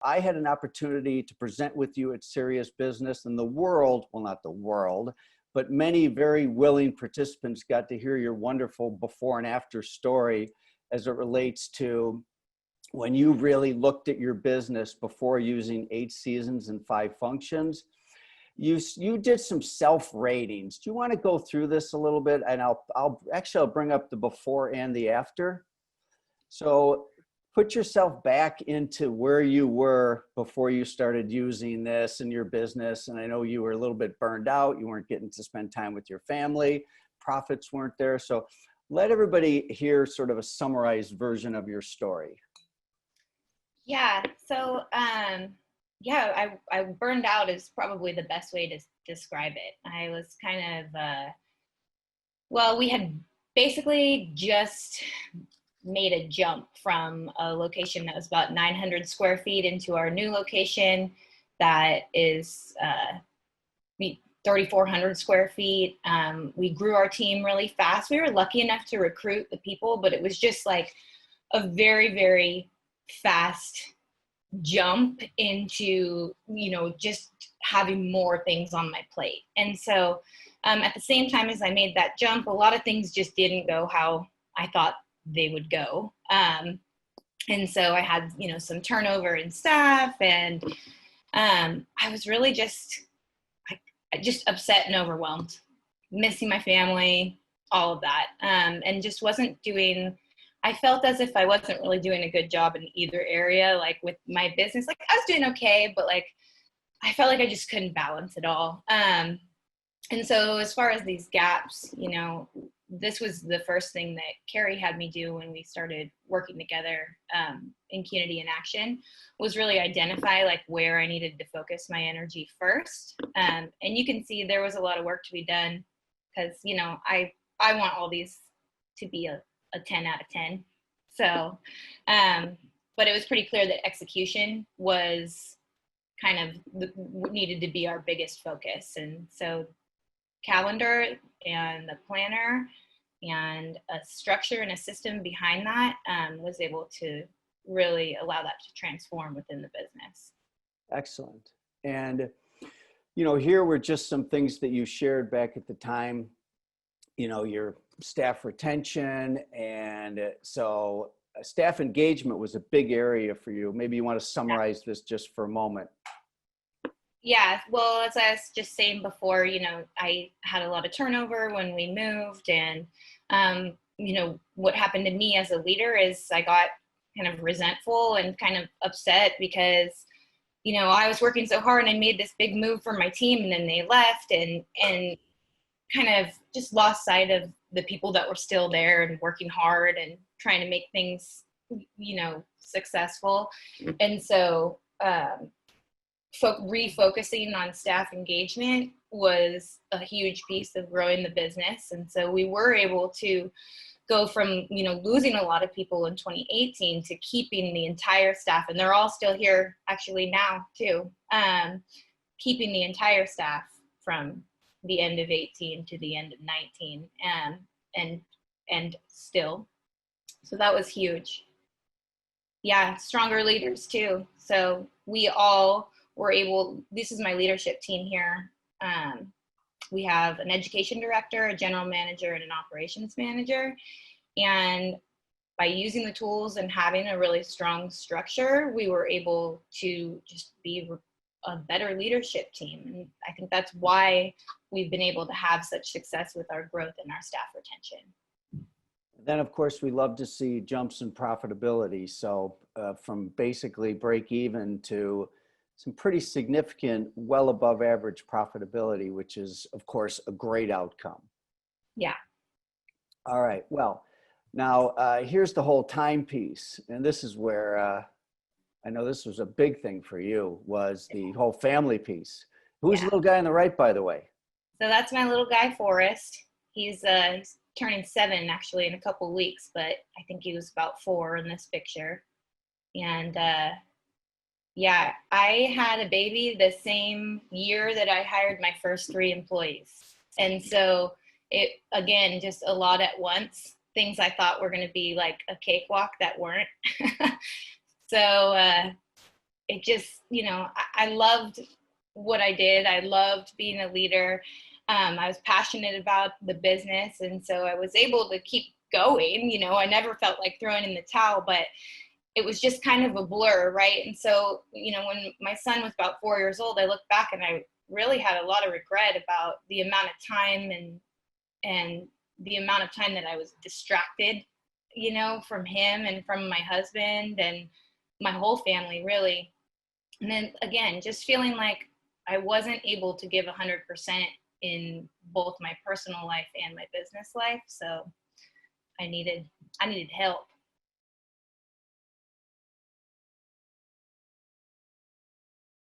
I had an opportunity to present with you at Serious Business, and the world, well, not the world, but many very willing participants got to hear your wonderful before and after story as it relates to when you really looked at your business before using 8 seasons and 5 functions. You did some self ratings. Do you want to go through this a little bit? And I'll bring up the before and the after. So put yourself back into where you were before you started using this in your business. And I know you were a little bit burned out. You weren't getting to spend time with your family. Profits weren't there. So let everybody hear sort of a summarized version of your story. Yeah. So, yeah, I burned out is probably the best way to describe it. I was kind of, well, we had basically just made a jump from a location that was about 900 square feet into our new location that is 3,400 square feet. We grew our team really fast. We were lucky enough to recruit the people, but it was just like a very, very fast jump into, you know, just having more things on my plate. And so at the same time as I made that jump, a lot of things just didn't go how I thought they would go. And so I had, you know, some turnover in staff, and I was really just upset and overwhelmed, missing my family, all of that. And just wasn't doing, I felt as if I wasn't really doing a good job in either area, like with my business. Like I was doing okay, but like I felt like I just couldn't balance it all. And so as far as these gaps, you know, this was the first thing that Carrie had me do when we started working together in Qnity in Action, was really identify like where I needed to focus my energy first. And you can see there was a lot of work to be done because, you know, I want all these to be a 10 out of 10. So, but it was pretty clear that execution was kind of needed to be our biggest focus. And so calendar and the planner and a structure and a system behind that was able to really allow that to transform within the business. Excellent. And, you know, here were just some things that you shared back at the time, you know, your staff retention. And so staff engagement was a big area for you. Maybe you want to summarize this just for a moment. Yeah, well, as I was just saying before, you know, I had a lot of turnover when we moved, and, you know, what happened to me as a leader is I got kind of resentful and kind of upset because, you know, I was working so hard and I made this big move for my team, and then they left, and kind of just lost sight of the people that were still there and working hard and trying to make things, you know, successful. And so, refocusing on staff engagement was a huge piece of growing the business. And so we were able to go from, you know, losing a lot of people in 2018 to keeping the entire staff, and they're all still here actually now too, keeping the entire staff from the end of 18 to the end of 19, and still. So that was huge. Yeah, stronger leaders too. So we all were able, this is my leadership team here. We have an education director, a general manager, and an operations manager. And by using the tools and having a really strong structure, we were able to just be a better leadership team. And I think that's why we've been able to have such success with our growth and our staff retention. Then, of course, we love to see jumps in profitability. So from basically break even to some pretty significant, well above average profitability, which is, of course, a great outcome. Yeah. All right. Well, now here's the whole time piece. And this is where I know this was a big thing for you, was the whole family piece. Who's the little guy on the right, by the way? So that's my little guy, Forrest. He's turning 7 actually in a couple weeks, but I think he was about 4 in this picture. And yeah, I had a baby the same year that I hired my first 3 employees. And so it, again, just a lot at once, things I thought were going to be like a cakewalk that weren't. So it just, you know, I loved what I did. I loved being a leader. I was passionate about the business. And so I was able to keep going. You know, I never felt like throwing in the towel, but it was just kind of a blur, right? And so, you know, when my son was about 4 years old, I looked back and I really had a lot of regret about the amount of time and the amount of time that I was distracted, you know, from him and from my husband and my whole family, really. And then again, just feeling like I wasn't able to give 100% in both my personal life and my business life. So I needed help.